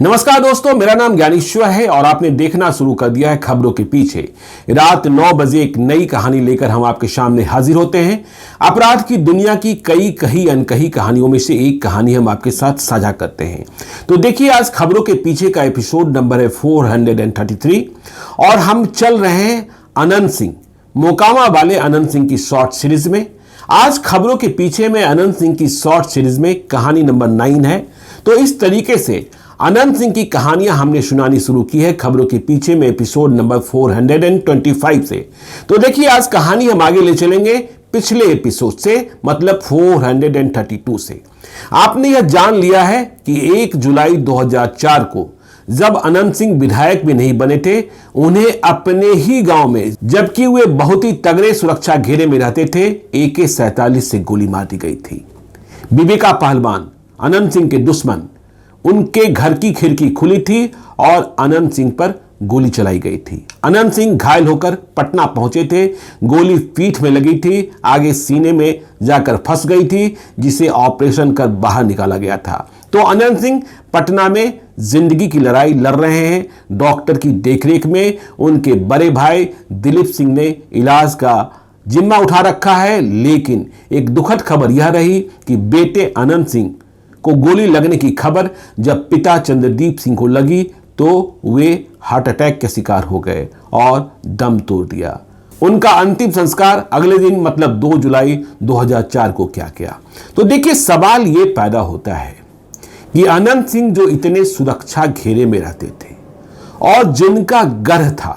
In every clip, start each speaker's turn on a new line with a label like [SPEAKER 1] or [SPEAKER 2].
[SPEAKER 1] नमस्कार दोस्तों, मेरा नाम ज्ञानेश्वर है और आपने देखना शुरू कर दिया है खबरों के पीछे। रात 9 बजे एक नई कहानी लेकर हम आपके सामने हाजिर होते हैं। अपराध की दुनिया की कई कही अनकही कहानियों में से एक कहानी हम आपके साथ साझा करते हैं। तो देखिए, आज खबरों के पीछे का एपिसोड नंबर है 433 और हम चल रहे हैं अनंत सिंह, मोकामा वाले अनंत सिंह की शॉर्ट सीरीज में। आज खबरों के पीछे में अनंत सिंह की शॉर्ट सीरीज में कहानी नंबर 9 है। तो इस तरीके से अनंत सिंह की कहानियां हमने सुनानी शुरू की है खबरों के पीछे में एपिसोड नंबर 425 से। तो देखिए, आज कहानी हम आगे ले चलेंगे पिछले एपिसोड से, मतलब 432 से। आपने यह जान लिया है कि 1 जुलाई 2004 को जब अनंत सिंह विधायक भी नहीं बने थे, उन्हें अपने ही गांव में, जबकि वे बहुत ही तगड़े सुरक्षा घेरे में रहते थे, AK-47 से गोली मार दी गई थी। विवेका पहलवान, अनंत सिंह के दुश्मन, उनके घर की खिड़की खुली थी और अनंत सिंह पर गोली चलाई गई थी। अनंत सिंह घायल होकर पटना पहुंचे थे। गोली पीठ में लगी थी, आगे सीने में जाकर फंस गई थी, जिसे ऑपरेशन कर बाहर निकाला गया था। तो अनंत सिंह पटना में जिंदगी की लड़ाई लड़ रहे हैं। डॉक्टर की देखरेख में उनके बड़े भाई दिलीप सिंह ने इलाज का जिम्मा उठा रखा है। लेकिन एक दुखद खबर यह रही कि बेटे अनंत सिंह को गोली लगने की खबर जब पिता चंद्रदीप सिंह को लगी तो वे हार्ट अटैक के शिकार हो गए और दम तोड़ दिया। उनका अंतिम संस्कार अगले दिन, मतलब 2 जुलाई 2004 को किया। तो देखिए, सवाल ये पैदा होता है कि अनंत सिंह जो इतने सुरक्षा घेरे में रहते थे और जिनका गढ़ था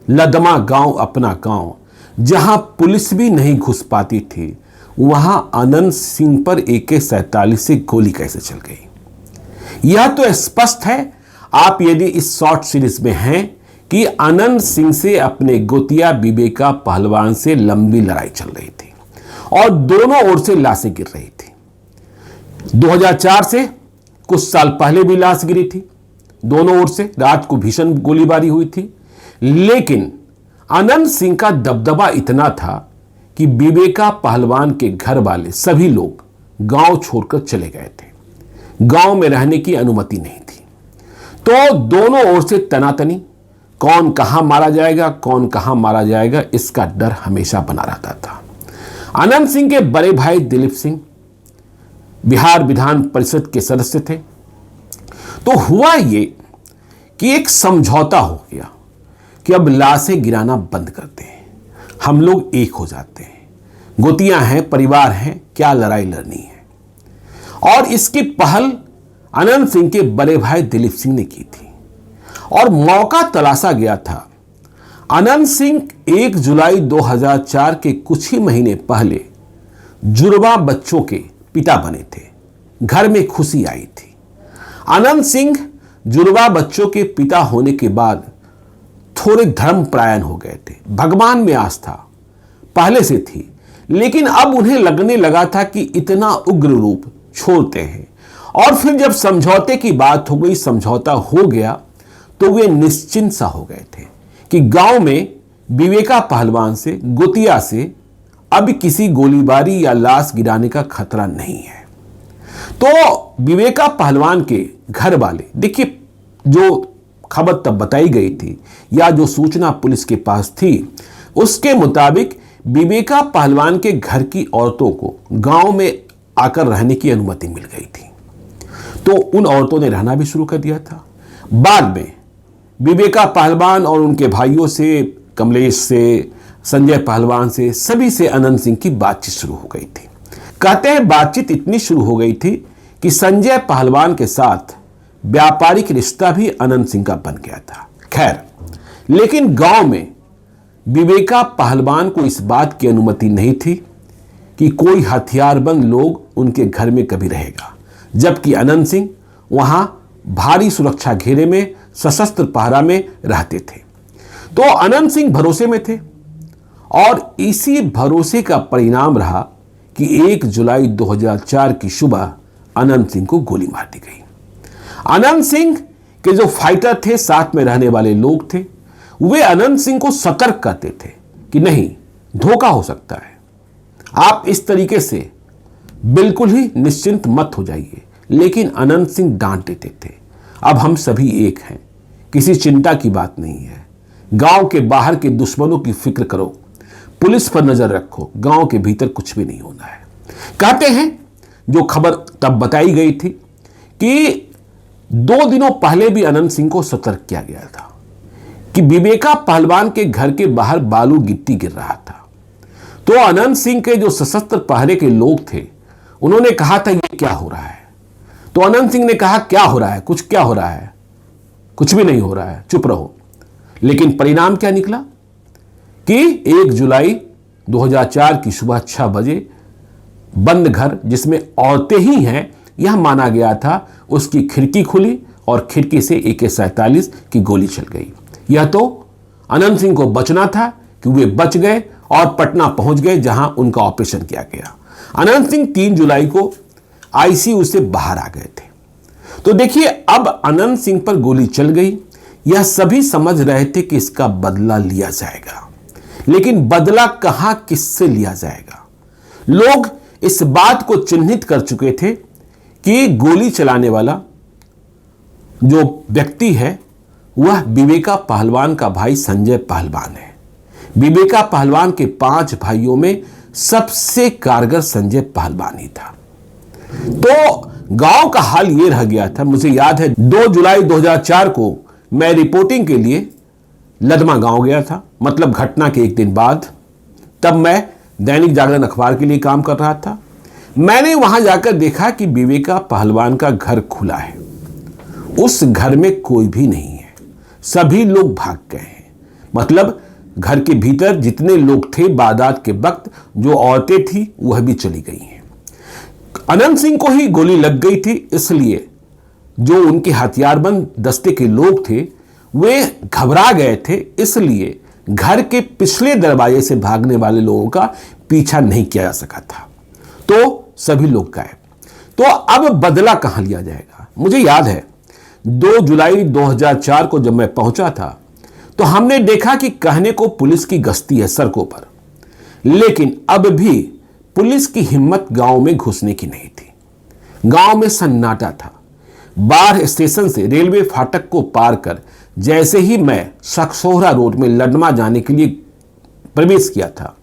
[SPEAKER 1] लदमा गांव, अपना गांव, जहां पुलिस भी नहीं घुस पाती थी, वहां अनंत सिंह पर AK-47 से गोली कैसे चल गई? यह तो स्पष्ट है, आप यदि इस शॉर्ट सीरीज में हैं, कि अनंत सिंह से अपने गोतिया विवेका पहलवान से लंबी लड़ाई चल रही थी और दोनों ओर से लाशें गिर रही थी। 2004 से कुछ साल पहले भी लाश गिरी थी, दोनों ओर से रात को भीषण गोलीबारी हुई थी। लेकिन अनंत सिंह का दबदबा इतना था कि विवेका पहलवान के घर वाले सभी लोग गांव छोड़कर चले गए थे। गांव में रहने की अनुमति नहीं थी। तो दोनों ओर से तनातनी, कौन कहां मारा जाएगा, कौन कहां मारा जाएगा, इसका डर हमेशा बना रहता था। अनंत सिंह के बड़े भाई दिलीप सिंह बिहार विधान परिषद के सदस्य थे। तो हुआ ये कि एक समझौता हो गया कि अब लाशें गिराना बंद करते हैं, हम लोग एक हो जाते हैं, गोतियां हैं, परिवार हैं, क्या लड़ाई लड़नी है। और इसकी पहल अनंत सिंह के बड़े भाई दिलीप सिंह ने की थी और मौका तलाशा गया था। अनंत सिंह 1 जुलाई 2004 के कुछ ही महीने पहले जुड़वा बच्चों के पिता बने थे। घर में खुशी आई थी। अनंत सिंह जुड़वा बच्चों के पिता होने के बाद थोड़े धर्मपरायण हो गए थे। भगवान में आस्था पहले से थी, लेकिन अब उन्हें लगने लगा था कि इतना उग्र रूप छोड़ते हैं। और फिर जब समझौते की बात हो गई, समझौता हो गया, तो वे निश्चिंत सा हो गए थे कि गांव में विवेका पहलवान से, गोतिया से अब किसी गोलीबारी या लाश गिराने का खतरा नहीं है। तो विवेका पहलवान के घर वाले, देखिए, जो खबर तब बताई गई थी या जो सूचना पुलिस के पास थी, उसके मुताबिक विवेका पहलवान के घर की औरतों को गांव में आकर रहने की अनुमति मिल गई थी। तो उन औरतों ने रहना भी शुरू कर दिया था। बाद में विवेका पहलवान और उनके भाइयों से, कमलेश से, संजय पहलवान से, सभी से अनंत सिंह की बातचीत शुरू हो गई थी। कहते हैं बातचीत इतनी शुरू हो गई थी कि संजय पहलवान के साथ व्यापारिक रिश्ता भी अनंत सिंह का बन गया था। खैर, लेकिन गांव में विवेका पहलवान को इस बात की अनुमति नहीं थी कि कोई हथियारबंद लोग उनके घर में कभी रहेगा, जबकि अनंत सिंह वहां भारी सुरक्षा घेरे में सशस्त्र पहरा में रहते थे। तो अनंत सिंह भरोसे में थे और इसी भरोसे का परिणाम रहा कि 1 जुलाई 2004 की सुबह अनंत सिंह को गोली मार दी गई। अनंत सिंह के जो फाइटर थे, साथ में रहने वाले लोग थे, वे अनंत सिंह को सतर्क करते थे कि नहीं, धोखा हो सकता है, आप इस तरीके से बिल्कुल ही निश्चिंत मत हो जाइए। लेकिन अनंत सिंह डांट देते थे। अब हम सभी एक हैं, किसी चिंता की बात नहीं है। गांव के बाहर के दुश्मनों की फिक्र करो, पुलिस पर नजर रखो, गांव के भीतर कुछ भी नहीं होना है। कहते हैं जो खबर तब बताई गई थी कि 2 दिनों पहले भी अनंत सिंह को सतर्क किया गया था कि विवेका पहलवान के घर के बाहर बालू गिट्टी गिर रहा था। तो अनंत सिंह के जो सशस्त्र पहरे के लोग थे उन्होंने कहा था ये क्या हो रहा है। तो अनंत सिंह ने कहा क्या हो रहा है, कुछ क्या हो रहा है, कुछ भी नहीं हो रहा है, चुप रहो। लेकिन परिणाम क्या निकला कि 1 जुलाई 2004 की सुबह 6 बजे बंद घर जिसमें औरतें ही हैं यह माना गया था, उसकी खिड़की खुली और खिड़की से AK-47 की गोली चल गई। यह तो अनंत सिंह को बचना था कि वे बच गए और पटना पहुंच गए जहां उनका ऑपरेशन किया गया। अनंत सिंह 3 जुलाई को ICU से बाहर आ गए थे। तो देखिए अब अनंत सिंह पर गोली चल गई, यह सभी समझ रहे थे कि इसका बदला लिया जाएगा, लेकिन बदला कहां किससे लिया जाएगा। लोग इस बात को चिन्हित कर चुके थे कि गोली चलाने वाला जो व्यक्ति है वह विवेका पहलवान का भाई संजय पहलवान है। विवेका पहलवान के 5 भाइयों में सबसे कारगर संजय पहलवान ही था। तो गांव का हाल यह रह गया था। मुझे याद है 2 जुलाई 2004 को मैं रिपोर्टिंग के लिए लदमा गांव गया था, मतलब घटना के 1 दिन बाद। तब मैं दैनिक जागरण अखबार के लिए काम कर रहा था। मैंने वहां जाकर देखा कि विवेका पहलवान का घर खुला है, उस घर में कोई भी नहीं है, सभी लोग भाग गए हैं। मतलब घर के भीतर जितने लोग थे बारात के वक्त, जो औरतें थी वह भी चली गई हैं। अनंत सिंह को ही गोली लग गई थी, इसलिए जो उनके हथियारबंद दस्ते के लोग थे वे घबरा गए थे, इसलिए घर के पिछले दरवाजे से भागने वाले लोगों का पीछा नहीं किया जा सका था। तो सभी लोग गायब। तो अब बदला कहां लिया जाएगा। मुझे याद है 2 जुलाई 2004 को जब मैं पहुंचा था तो हमने देखा कि कहने को पुलिस की गश्ती है सड़कों पर, लेकिन अब भी पुलिस की हिम्मत गांव में घुसने की नहीं थी। गांव में सन्नाटा था। बाढ़ स्टेशन से रेलवे फाटक को पार कर जैसे ही मैं सकसोहरा रोड में लडमा जाने के लिए प्रवेश किया था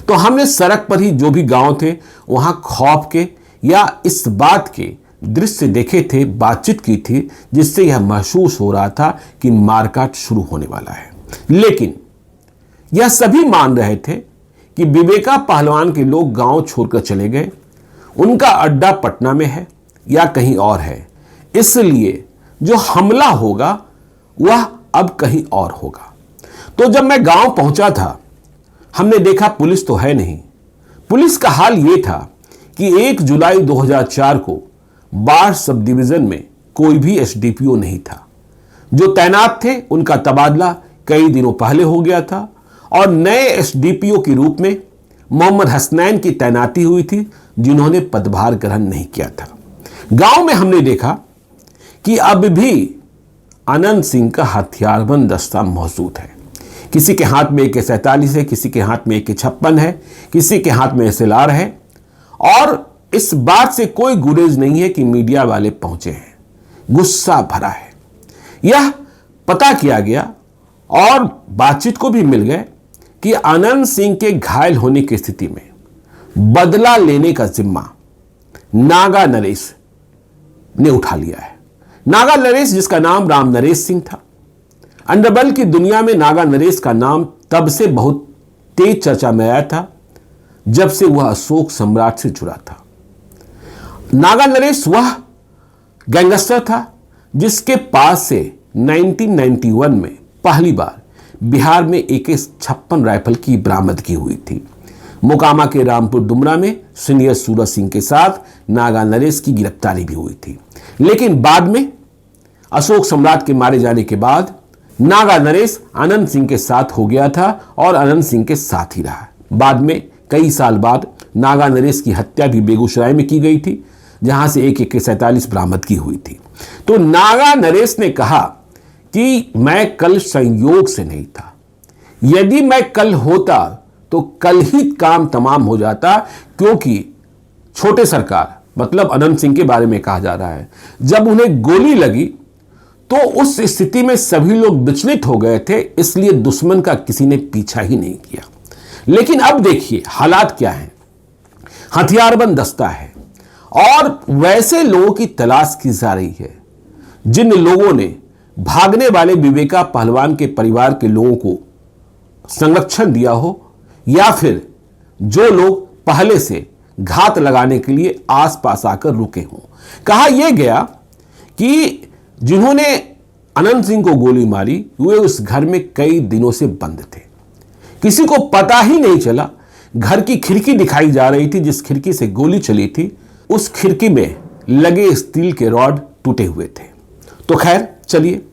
[SPEAKER 1] तो हमने सड़क पर ही जो भी गांव थे वहां खौफ के या इस बात के दृश्य देखे थे, बातचीत की थी, जिससे यह महसूस हो रहा था कि मारकाट शुरू होने वाला है। लेकिन यह सभी मान रहे थे कि विवेका पहलवान के लोग गांव छोड़कर चले गए, उनका अड्डा पटना में है या कहीं और है, इसलिए जो हमला होगा वह अब कहीं और होगा। तो जब मैं गांव पहुंचा था हमने देखा पुलिस तो है नहीं। पुलिस का हाल यह था कि 1 जुलाई 2004 को बाढ़ सब डिवीजन में कोई भी SDPO नहीं था। जो तैनात थे उनका तबादला कई दिनों पहले हो गया था और नए SDPO के रूप में मोहम्मद हसनैन की तैनाती हुई थी, जिन्होंने पदभार ग्रहण नहीं किया था। गांव में हमने देखा कि अब भी अनंत सिंह का हथियारबंद दस्ता मौजूद है। किसी के हाथ में AK-47 है, किसी के हाथ में AK-56 है, किसी के हाथ में SLR है। और इस बात से कोई गुरेज नहीं है कि मीडिया वाले पहुंचे हैं, गुस्सा भरा है। यह पता किया गया और बातचीत को भी मिल गए कि अनंत सिंह के घायल होने की स्थिति में बदला लेने का जिम्मा नागा नरेश ने उठा लिया है। नागा नरेश जिसका नाम राम नरेश सिंह था। अंडरवर्ल्ड की दुनिया में नागा नरेश का नाम तब से बहुत तेज चर्चा में आया था जब से वह अशोक सम्राट से जुड़ा था। नागा नरेश वह गैंगस्टर था जिसके पास से 1991 में पहली बार बिहार में AK-56 राइफल की बरामदगी हुई थी। मोकामा के रामपुर डुमरा में सीनियर सूरज सिंह के साथ नागा नरेश की गिरफ्तारी भी हुई थी। लेकिन बाद में अशोक सम्राट के मारे जाने के बाद नागा नरेश अनंत सिंह के साथ हो गया था और अनंत सिंह के साथ ही रहा। बाद में कई साल बाद नागा नरेश की हत्या भी बेगूसराय में की गई थी, जहां से एक AK-47 बरामदगी हुई थी। तो नागा नरेश ने कहा कि मैं कल संयोग से नहीं था, यदि मैं कल होता तो कल ही काम तमाम हो जाता, क्योंकि छोटे सरकार मतलब अनंत सिंह के बारे में कहा जा रहा है, जब उन्हें गोली लगी तो उस स्थिति में सभी लोग विचलित हो गए थे, इसलिए दुश्मन का किसी ने पीछा ही नहीं किया। लेकिन अब देखिए हालात क्या हैं। हथियारबंद दस्ता है और वैसे लोगों की तलाश की जा रही है जिन लोगों ने भागने वाले विवेका पहलवान के परिवार के लोगों को संरक्षण दिया हो, या फिर जो लोग पहले से घात लगाने के लिए आसपास आकर रुके हों। कहा यह गया कि जिन्होंने अनंत सिंह को गोली मारी वे उस घर में कई दिनों से बंद थे, किसी को पता ही नहीं चला। घर की खिड़की दिखाई जा रही थी, जिस खिड़की से गोली चली थी उस खिड़की में लगे स्टील के रॉड टूटे हुए थे। तो खैर चलिए,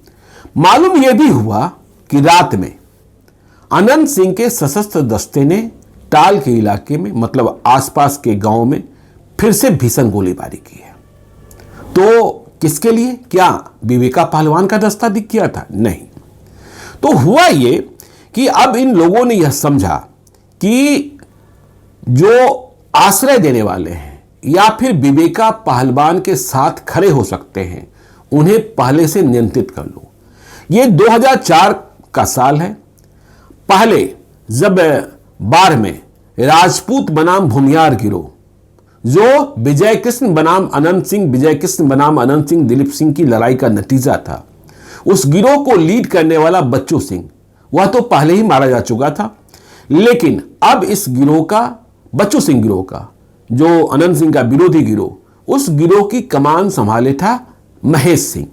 [SPEAKER 1] मालूम यह भी हुआ कि रात में अनंत सिंह के सशस्त्र दस्ते ने टाल के इलाके में, मतलब आसपास के गांव में फिर से भीषण गोलीबारी की है। तो किसके लिए? क्या विवेका पहलवान का दस्ता दिख गया था? नहीं। तो हुआ ये कि अब इन लोगों ने यह समझा कि जो आश्रय देने वाले हैं या फिर विवेका पहलवान के साथ खड़े हो सकते हैं, उन्हें पहले से नियंत्रित कर लो। ये 2004 का साल है। पहले जब बाढ़ में राजपूत बनाम भूमियार गिरोह, जो विजय कृष्ण बनाम अनंत सिंह, विजय कृष्ण बनाम अनंत सिंह, दिलीप सिंह की लड़ाई का नतीजा था, उस गिरोह को लीड करने वाला बच्चू सिंह, वह तो पहले ही मारा जा चुका था। लेकिन अब इस गिरोह का, बच्चू सिंह गिरोह का, जो अनंत सिंह का विरोधी गिरोह, उस गिरोह की कमान संभाले था महेश सिंह,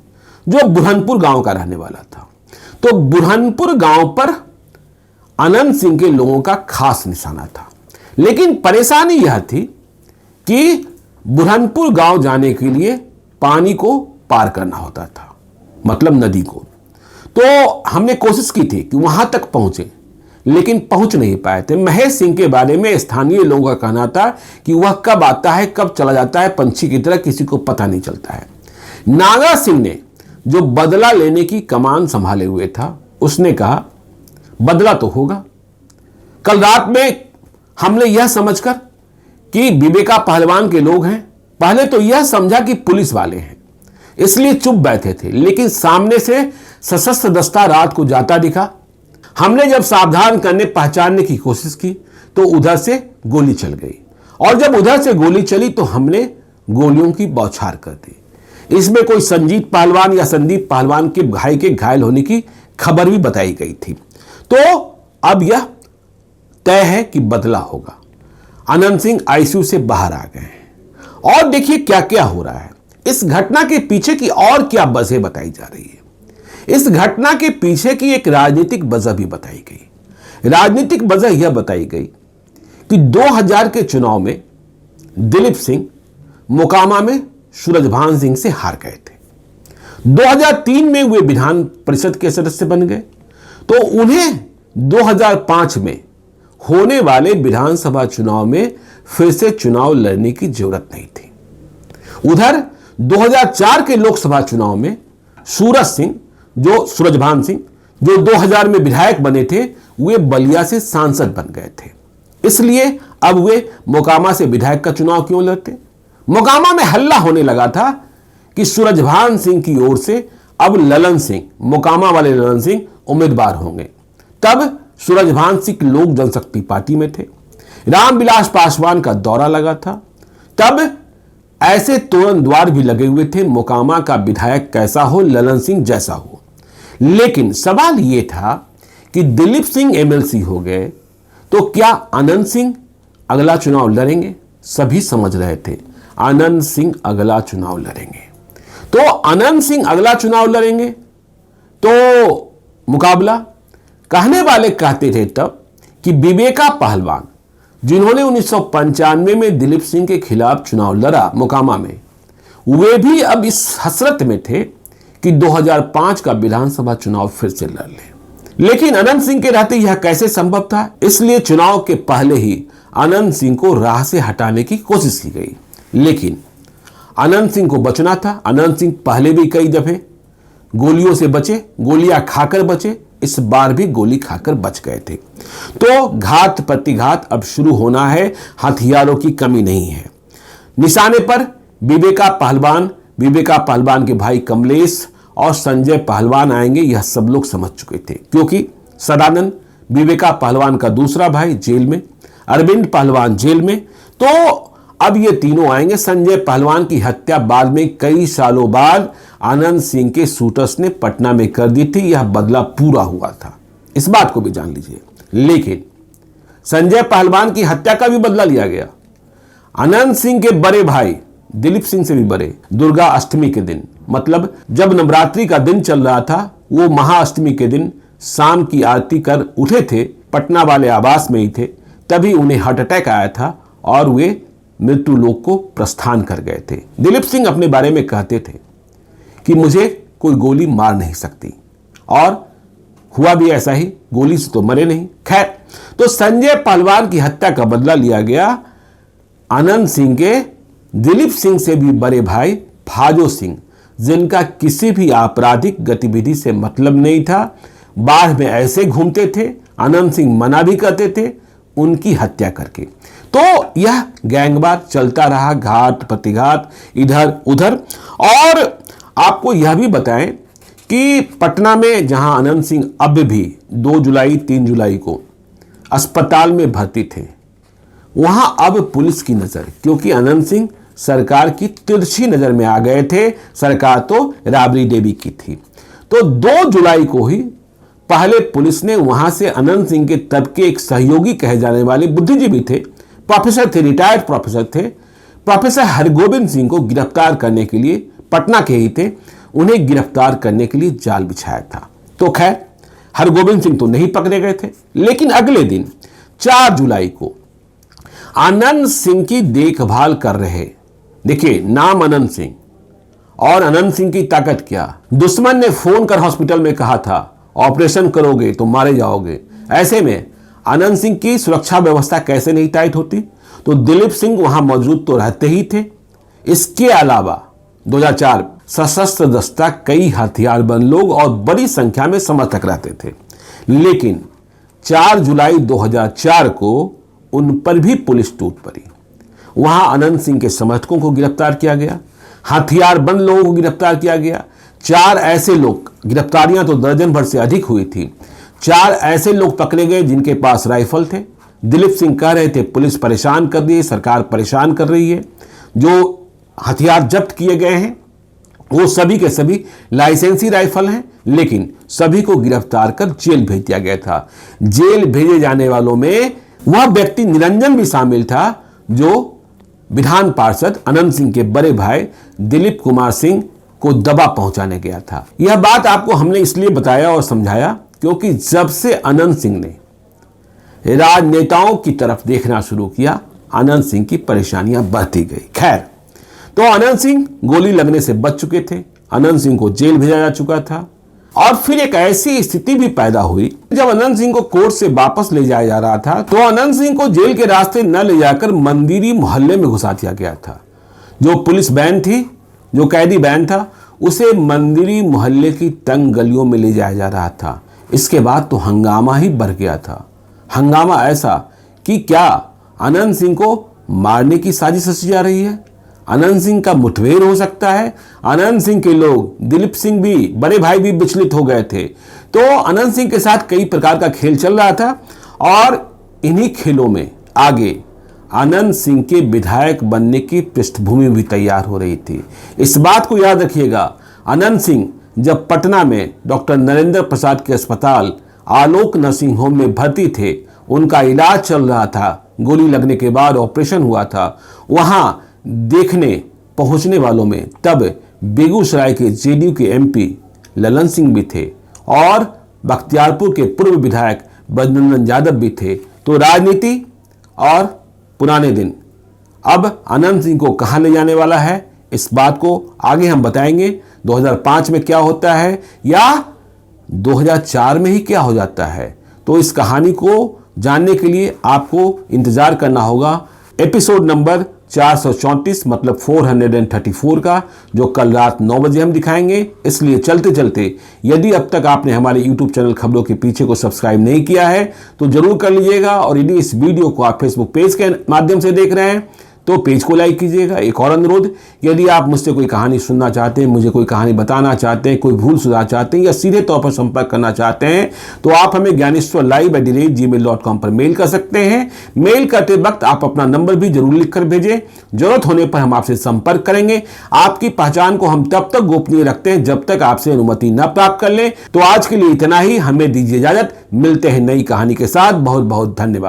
[SPEAKER 1] जो बुरहानपुर गांव का रहने वाला था। तो बुरहानपुर गांव पर अनंत सिंह के लोगों का खास निशाना था। लेकिन परेशानी यह थी कि बुरहानपुर गांव जाने के लिए पानी को पार करना होता था, मतलब नदी को। तो हमने कोशिश की थी कि वहां तक पहुंचे, लेकिन पहुंच नहीं पाए थे। महेश सिंह के बारे में स्थानीय लोगों का कहना था कि वह कब आता है कब चला जाता है, पंछी की तरह, किसी को पता नहीं चलता है। नागा सिंह ने, जो बदला लेने की कमान संभाले हुए था, उसने कहा बदला तो होगा। कल रात में हमने यह समझकर कि विवेका पहलवान के लोग हैं, पहले तो यह समझा कि पुलिस वाले हैं, इसलिए चुप बैठे थे। लेकिन सामने से सशस्त्र दस्ता रात को जाता दिखा। हमने जब सावधान करने पहचानने की कोशिश की तो उधर से गोली चल गई, और जब उधर से गोली चली तो हमने गोलियों की बौछार कर दी। इसमें कोई संजीत पहलवान या संदीप पहलवान के भाई के घायल होने की खबर भी बताई गई थी। तो अब यह तय है कि बदला होगा। अनंत सिंह आईसीयू से बाहर आ गए हैं। और देखिए क्या क्या हो रहा है। इस घटना के पीछे की और क्या वजह बताई जा रही है। इस घटना के पीछे की एक राजनीतिक वजह भी बताई गई। राजनीतिक वजह यह बताई गई कि 2000 के चुनाव में दिलीप सिंह मोकामा में सूरजभान सिंह से हार गए थे। 2003 में वे विधान परिषद के सदस्य बन गए, तो उन्हें 2005 में होने वाले विधानसभा चुनाव में फिर से चुनाव लड़ने की जरूरत नहीं थी। उधर 2004 के लोकसभा चुनाव में सूरजभान सिंह जो 2000 में विधायक बने थे, वे बलिया से सांसद बन गए थे। इसलिए अब वे मोकामा से विधायक का चुनाव क्यों लड़ते। मोकामा में हल्ला होने लगा था कि सूरजभान सिंह की ओर से अब ललन सिंह, मोकामा वाले ललन सिंह उम्मीदवार होंगे। तब सूरजभान सिंह लोक जनशक्ति पार्टी में थे। रामविलास पासवान का दौरा लगा था। तब ऐसे तोरण द्वार भी लगे हुए थे, मोकामा का विधायक कैसा हो, ललन सिंह जैसा हो। लेकिन सवाल यह था कि दिलीप सिंह एमएलसी हो गए तो क्या अनंत सिंह अगला चुनाव लड़ेंगे। सभी समझ रहे थे अनंत सिंह अगला चुनाव लड़ेंगे। तो अनंत सिंह अगला चुनाव लड़ेंगे तो मुकाबला, कहने वाले कहते थे तब कि विवेका पहलवान, जिन्होंने 1995 में दिलीप सिंह के खिलाफ चुनाव लड़ा मोकामा में, वे भी अब इस हसरत में थे कि 2005 का विधानसभा चुनाव फिर से लड़ लें। लेकिन अनंत सिंह के रहते यह कैसे संभव था। इसलिए चुनाव के पहले ही अनंत सिंह को राह से हटाने की कोशिश की गई। लेकिन अनंत सिंह को बचना था। अनंत सिंह पहले भी कई दफे गोलियों से बचे, गोलियां खाकर बचे, इस बार भी गोली खाकर बच गए थे। तो घात प्रतिघात अब शुरू होना है। हथियारों की कमी नहीं है। निशाने पर विवेका पहलवान के भाई कमलेश और संजय पहलवान आएंगे यह सब लोग समझ चुके थे, क्योंकि सदानंद विवेका पहलवान का दूसरा भाई जेल में, अरविंद पहलवान जेल में, तो अब ये तीनों आएंगे। संजय पहलवान की हत्या बाद में कई सालों बाद आनंद सिंह के शूटर्स ने पटना में कर दी थी। यह बदला पूरा हुआ था, इस बात को भी जान लीजिए। लेकिन संजय पहलवान की हत्या का भी बदला लिया गया। आनंद सिंह के बड़े भाई दिलीप सिंह से भी बड़े दुर्गा अष्टमी के दिन, मतलब जब नवरात्रि का दिन चल रहा था, वो महाअष्टमी के दिन शाम की आरती कर उठे थे, पटना वाले आवास में ही थे, तभी उन्हें हार्ट अटैक आया था और वे मृत्यु लोक को प्रस्थान कर गए थे। दिलीप सिंह अपने बारे में कहते थे कि मुझे कोई गोली मार नहीं सकती, और हुआ भी ऐसा ही, गोली से तो मरे नहीं। खैर, तो संजय पहलवान की हत्या का बदला लिया गया आनंद सिंह के दिलीप सिंह से भी बड़े भाई फाजो सिंह, जिनका किसी भी आपराधिक गतिविधि से मतलब नहीं था, बाढ़ में ऐसे घूमते थे, आनंद सिंह मना भी करते थे, उनकी हत्या करके। तो यह गैंगवार चलता रहा, घात प्रतिघात इधर उधर। और आपको यह भी बताएं कि पटना में जहां आनंद सिंह अब भी 2 जुलाई 3 जुलाई को अस्पताल में भर्ती थे, वहां अब पुलिस की नजर, क्योंकि आनंद सिंह सरकार की तिरछी नजर में आ गए थे। सरकार तो राबड़ी देवी की थी। तो 2 जुलाई को ही पहले पुलिस ने वहां से आनंद सिंह के तब के एक सहयोगी कहे जाने वाले बुद्धिजीवी थे, प्रोफेसर थे, रिटायर्ड प्रोफेसर थे, प्रोफेसर हरगोविंद सिंह को गिरफ्तार करने के लिए, पटना के ही थे, उन्हें गिरफ्तार करने के लिए जाल बिछाया था। तो खैर, हरगोविंद सिंह तो नहीं पकड़े गए थे। लेकिन अगले दिन 4 जुलाई को आनंद सिंह की देखभाल कर रहे, देखिए नाम आनंद सिंह और आनंद सिंह की ताकत क्या, दुश्मन ने फोन कर हॉस्पिटल में कहा था ऑपरेशन करोगे तो मारे जाओगे। ऐसे में आनंद सिंह की सुरक्षा व्यवस्था कैसे नहीं टाइट होती, तो दिलीप सिंह वहां मौजूद तो रहते ही थे। इसके अलावा 2004 सशस्त्र दस्ता, कई हथियारबंद लोग और बड़ी संख्या में समर्थक रहते थे। लेकिन 4 जुलाई 2004 को उन पर भी पुलिस टूट पड़ी। वहां आनंद सिंह के समर्थकों को गिरफ्तार किया गया, हथियारबंद लोगों को गिरफ्तार किया गया। 4 ऐसे लोग, गिरफ्तारियां तो दर्जन भर से अधिक हुई थी, 4 ऐसे लोग पकड़े गए जिनके पास राइफल थे। दिलीप सिंह कह रहे थे पुलिस परेशान कर रही है, सरकार परेशान कर रही है। जो हथियार जब्त किए गए हैं वो सभी के सभी लाइसेंसी राइफल हैं, लेकिन सभी को गिरफ्तार कर जेल भेज दिया गया था। जेल भेजे जाने वालों में वह व्यक्ति निरंजन भी शामिल था, जो विधान पार्षद आनंद सिंह के बड़े भाई दिलीप कुमार सिंह को दबा पहुंचाने गया था। यह बात आपको हमने इसलिए बताया और समझाया क्योंकि जब से आनंद सिंह ने राजनेताओं की तरफ देखना शुरू किया, आनंद सिंह की परेशानियां बढ़ती गई। खैर, तो आनंद सिंह गोली लगने से बच चुके थे, आनंद सिंह को जेल भेजा जा चुका था। और फिर एक ऐसी स्थिति भी पैदा हुई, जब आनंद सिंह को कोर्ट से वापस ले जाया जा रहा था, तो आनंद सिंह को जेल के रास्ते न ले जाकर मंदिरी मोहल्ले में घुसा दिया गया था। जो पुलिस वैन थी, जो कैदी वैन था, उसे मंदिरी मोहल्ले की तंग गलियों में ले जाया जा रहा था। इसके बाद तो हंगामा ही बढ़ गया था। हंगामा ऐसा कि क्या आनंद सिंह को मारने की साजिश रची जा रही है, आनंद सिंह का मुठभेड़ हो सकता है। आनंद सिंह के लोग, दिलीप सिंह भी, बड़े भाई भी विचलित हो गए थे। तो आनंद सिंह के साथ कई प्रकार का खेल चल रहा था और इन्हीं खेलों में आगे आनंद सिंह के विधायक बनने की पृष्ठभूमि भी तैयार हो रही थी। इस बात को याद रखिएगा, आनंद सिंह जब पटना में डॉक्टर नरेंद्र प्रसाद के अस्पताल आलोक नर्सिंग होम में भर्ती थे, उनका इलाज चल रहा था, गोली लगने के बाद ऑपरेशन हुआ था, वहां देखने पहुंचने वालों में तब बेगूसराय के जेडीयू के एमपी ललन सिंह भी थे और बख्तियारपुर के पूर्व विधायक बजरंग यादव भी थे। तो राजनीति और पुराने दिन अब आनंद सिंह को कहां ले जाने वाला है, इस बात को आगे हम बताएंगे। 2005 में क्या होता है या 2004 में ही क्या हो जाता है, तो इस कहानी को जानने के लिए आपको इंतजार करना होगा एपिसोड नंबर 434 मतलब 434 का, जो कल रात 9 बजे हम दिखाएंगे। इसलिए चलते चलते यदि अब तक आपने हमारे YouTube चैनल खबरों के पीछे को सब्सक्राइब नहीं किया है तो जरूर कर लीजिएगा, और यदि इस वीडियो को आप फेसबुक पेज के माध्यम से देख रहे हैं तो पेज को लाइक कीजिएगा। एक और अनुरोध, यदि आप मुझसे कोई कहानी सुनना चाहते हैं, मुझे कोई कहानी बताना चाहते हैं, कोई भूल सुधार चाहते हैं या सीधे तौर पर संपर्क करना चाहते हैं, तो आप हमें gyaneshwarlive@gmail.com पर मेल कर सकते हैं। मेल करते वक्त आप अपना नंबर भी जरूर लिखकर भेजें। जरूरत होने पर हम आपसे संपर्क करेंगे। आपकी पहचान को हम तब तक गोपनीय रखते हैं जब तक आपसे अनुमति न प्राप्त कर लें। तो आज के लिए इतना ही, हमें दीजिए इजाजत। मिलते हैं नई कहानी के साथ। बहुत बहुत धन्यवाद।